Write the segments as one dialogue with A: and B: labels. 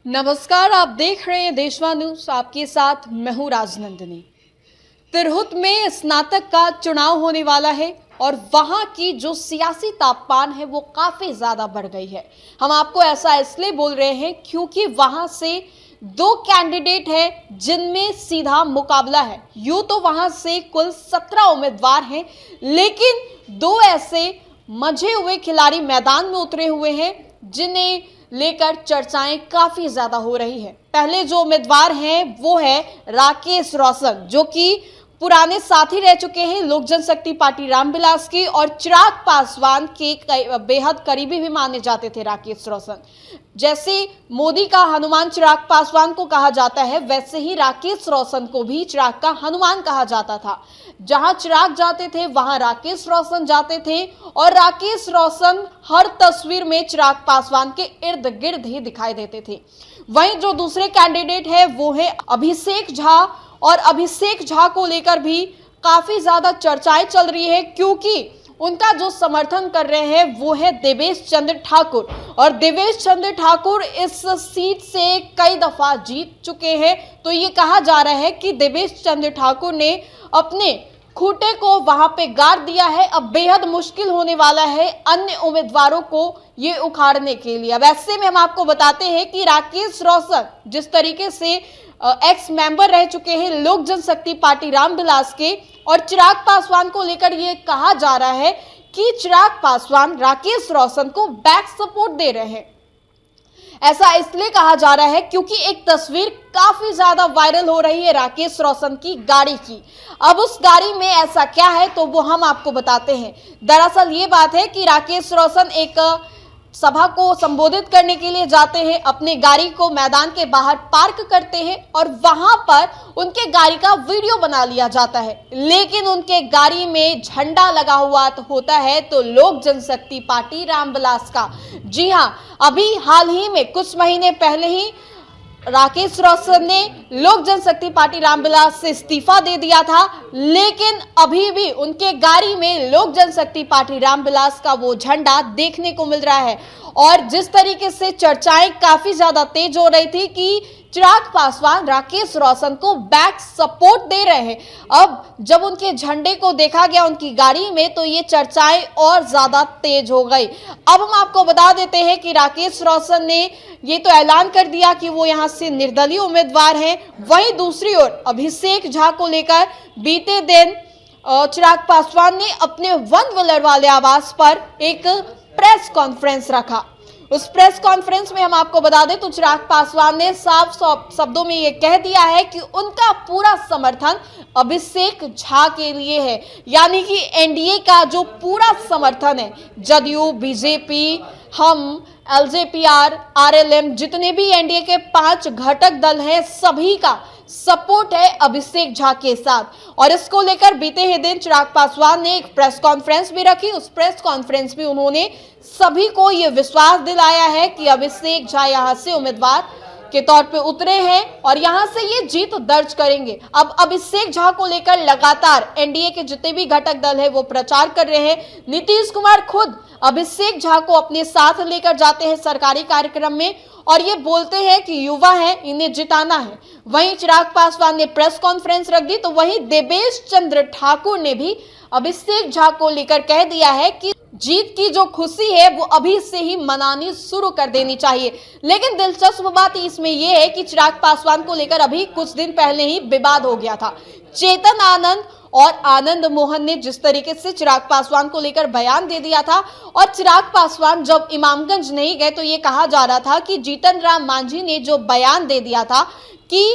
A: नमस्कार, आप देख रहे हैं देशवा न्यूज। आपके साथ मैं हूं राजनंदिनी। तिरहुत में स्नातक का चुनाव होने वाला है और वहां की जो सियासी तापमान है वो काफी ज्यादा बढ़ गई है। हम आपको ऐसा इसलिए बोल रहे हैं क्योंकि वहां से दो कैंडिडेट हैं जिनमें सीधा मुकाबला है। यूं तो वहां से कुल 17 उम्मीदवार हैं, लेकिन दो ऐसे मंझे हुए खिलाड़ी मैदान में उतरे हुए हैं जिन्हें लेकर चर्चाएं काफी ज्यादा हो रही है। पहले जो उम्मीदवार हैं वो है राकेश रोशन, जो कि पुराने साथी रह चुके हैं लोक जनशक्ति पार्टी रामविलास के, और चिराग पासवान के बेहद करीबी भी माने जाते थे राकेश रोशन। जैसे मोदी का हनुमान चिराग पासवान को कहा जाता है, वैसे ही राकेश रोशन को भी चिराग का हनुमान कहा जाता था। जहां चिराग जाते थे वहां राकेश रोशन जाते थे, और राकेश रोशन हर तस्वीर में चिराग पासवान के इर्द गिर्द ही दिखाई देते थे। वहीं जो दूसरे कैंडिडेट है वो है अभिषेक झा, और अभिषेक झा को लेकर भी काफी ज्यादा चर्चाएं चल रही है क्योंकि उनका जो समर्थन कर रहे हैं वो है देवेश चंद्र ठाकुर, और देवेश चंद्र ठाकुर इस सीट से कई दफा जीत चुके हैं। तो ये कहा जा रहा है कि देवेश चंद्र ठाकुर ने अपने खूंटे को वहां पे गाड़ दिया है। अब बेहद मुश्किल होने वाला है अन्य उम्मीदवारों को ये उखाड़ने के लिए। अब ऐसे में हम आपको बताते हैं कि राकेश रोशन जिस तरीके से एक्स मेंबर रह चुके हैं लोक जनशक्ति पार्टी रामविलास के, और चिराग पासवान को लेकर ये कहा जा रहा है कि चिराग पासवान राकेश रोशन को बैक सपोर्ट दे रहे हैं। ऐसा इसलिए कहा जा रहा है क्योंकि एक तस्वीर काफी ज्यादा वायरल हो रही है राकेश रोशन की गाड़ी की। अब उस गाड़ी में ऐसा क्या है तो वो हम आपको बताते हैं। दरअसल ये बात है कि राकेश रोशन एक सभा को संबोधित करने के लिए जाते हैं, अपने गाड़ी को मैदान के बाहर पार्क करते हैं और वहां पर उनके गाड़ी का वीडियो बना लिया जाता है, लेकिन उनके गाड़ी में झंडा लगा हुआ तो होता है तो लोक जनशक्ति पार्टी रामविलास का। जी हां, अभी हाल ही में कुछ महीने पहले ही राकेश रोशन ने लोक जनशक्ति पार्टी रामविलास से इस्तीफा दे दिया था, लेकिन अभी भी उनके गाड़ी में लोक जनशक्ति पार्टी रामविलास का वो झंडा देखने को मिल रहा है। और जिस तरीके से चर्चाएं काफी ज्यादा तेज हो रही थी कि चिराग पासवान राकेश रोशन को बैक सपोर्ट दे रहे हैं, अब जब उनके झंडे को देखा गया उनकी गाड़ी में तो ये चर्चाएं और ज्यादा तेज हो गई। अब हम आपको बता देते हैं कि राकेश रोशन ने ये तो ऐलान कर दिया कि वो यहाँ से निर्दलीय उम्मीदवार हैं। वहीं दूसरी ओर अभिषेक झा को लेकर बीते दिन चिराग पासवान ने अपने वन व्हीलर वाले आवास पर एक प्रेस कॉन्फ्रेंस रखा। उस प्रेस कॉन्फ्रेंस में हम आपको बता दें तो चिराग पासवान ने साफ शब्दों में ये कह दिया है कि उनका पूरा समर्थन अभिषेक झा के लिए है, यानी कि एनडीए का जो पूरा समर्थन है, जदयू, बीजेपी, हम, एलजेपीआर, आरएलएम, जितने भी एनडीए के 5 घटक दल हैं, सभी का सपोर्ट है अभिषेक झा के साथ। और इसको लेकर बीते ही दिन चिराग पासवान ने एक प्रेस कॉन्फ्रेंस भी रखी। उस प्रेस कॉन्फ्रेंस में उन्होंने सभी को यह विश्वास दिलाया है कि अभिषेक झा यहां से उम्मीदवार के तौर पे उतरे हैं और यहां से ये जीत दर्ज करेंगे। अब अभिषेक झा को लेकर लगातार एनडीए के जितने भी घटक दल है वो प्रचार कर रहे हैं। नीतीश कुमार खुद अभिषेक झा को अपने साथ लेकर जाते हैं सरकारी कार्यक्रम में और ये बोलते हैं कि युवा हैं, इन्हें जिताना है। वहीं चिराग पासवान ने प्रेस कॉन्फ्रेंस रख दी तो वहीं देवेश चंद्र ठाकुर ने भी अभिषेक झा को लेकर कह दिया है कि जीत की जो खुशी है वो अभी से ही मनानी शुरू कर देनी चाहिए। लेकिन दिलचस्प बात इसमें यह है कि चिराग पासवान को लेकर अभी कुछ दिन पहले ही विवाद हो गया था। चेतन आनंद और आनंद मोहन ने जिस तरीके से चिराग पासवान को लेकर बयान दे दिया था, और चिराग पासवान जब इमामगंज नहीं गए तो ये कहा जा रहा था कि जीतन राम मांझी ने जो बयान दे दिया था कि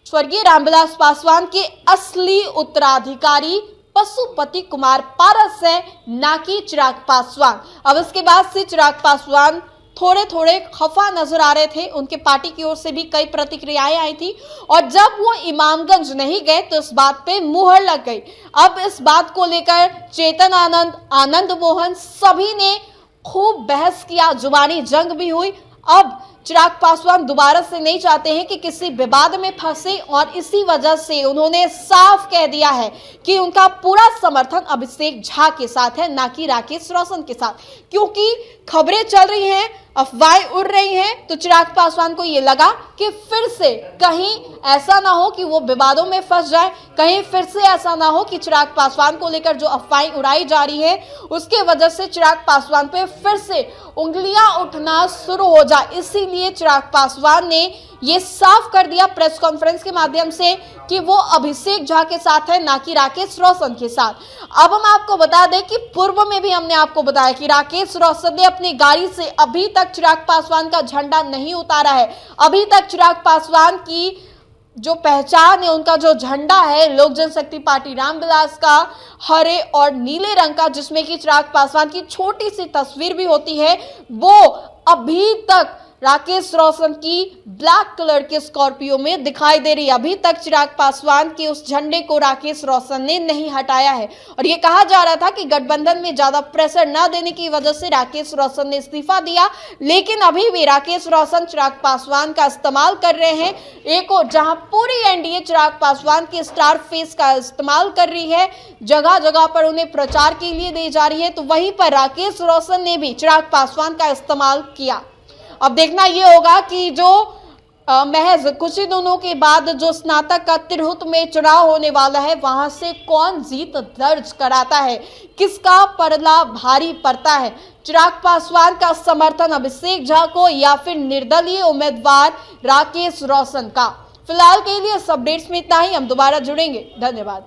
A: स्वर्गीय रामविलास पासवान के असली उत्तराधिकारी पशुपति कुमार पारस है, ना कि चिराग पासवान। अब इसके बाद से चिराग पासवान थोड़े थोड़े खफा नजर आ रहे थे। उनके पार्टी की ओर से भी कई प्रतिक्रियाएं आई थी और जब वो इमामगंज नहीं गए तो इस बात पे मुहर लग गई। अब इस बात को लेकर चेतन आनंद, आनंद मोहन सभी ने खूब बहस किया, जुबानी जंग भी हुई। अब चिराग पासवान दोबारा से नहीं चाहते हैं कि किसी विवाद में फंसे और इसी वजह से उन्होंने साफ कह दिया है कि उनका पूरा समर्थन अभिषेक झा के साथ है, ना कि राकेश रोशन के साथ। क्योंकि खबरें चल रही हैं, अफवाहें उड़ रही हैं, तो चिराग पासवान को यह लगा कि फिर से कहीं ऐसा ना हो कि वो विवादों में फंस जाए, कहीं फिर से ऐसा ना हो कि चिराग पासवान को लेकर जो अफवाहें उड़ाई जा रही है उसके वजह से चिराग पासवान पे फिर से उंगलियां उठना शुरू हो जाए। इसीलिए चिराग पासवान ने ये साफ कर दिया प्रेस कॉन्फ्रेंस के माध्यम से कि वो अभिषेक झा के साथ है, ना कि राकेश रोशन के साथ। अब हम आपको बता दें कि पूर्व में भी हमने आपको बताया कि राकेश रोशन ने अपनी गाड़ी से अभी तक चिराग पासवान का झंडा नहीं उतारा है। अभी तक चिराग पासवान की जो पहचान है, उनका जो झंडा है लोक जनशक्ति पार्टी रामविलास का हरे और नीले रंग का, जिसमें कि चिराग पासवान की छोटी सी तस्वीर भी होती है, वो अभी तक राकेश रोशन की ब्लैक कलर के स्कॉर्पियो में दिखाई दे रही है। अभी तक चिराग पासवान के उस झंडे को राकेश रोशन ने नहीं हटाया है और ये कहा जा रहा था कि गठबंधन में ज्यादा प्रेशर न देने की वजह से राकेश रोशन ने इस्तीफा दिया, लेकिन अभी भी राकेश रोशन चिराग पासवान का इस्तेमाल कर रहे हैं। एक और जहां पूरी एनडीए चिराग पासवान के स्टार फेस का इस्तेमाल कर रही है, जगह जगह पर उन्हें प्रचार के लिए दी जा रही है, तो वहीं पर राकेश रोशन ने भी चिराग पासवान का इस्तेमाल किया। अब देखना यह होगा कि जो महज कुछ ही दिनों के बाद जो स्नातक का तिरहुत में चुनाव होने वाला है, वहां से कौन जीत दर्ज कराता है, किसका पलड़ा भारी पड़ता है, चिराग पासवान का समर्थन अभिषेक झा को या फिर निर्दलीय उम्मीदवार राकेश रोशन का। फिलहाल के लिए इस अपडेट्स में इतना ही, हम दोबारा जुड़ेंगे। धन्यवाद।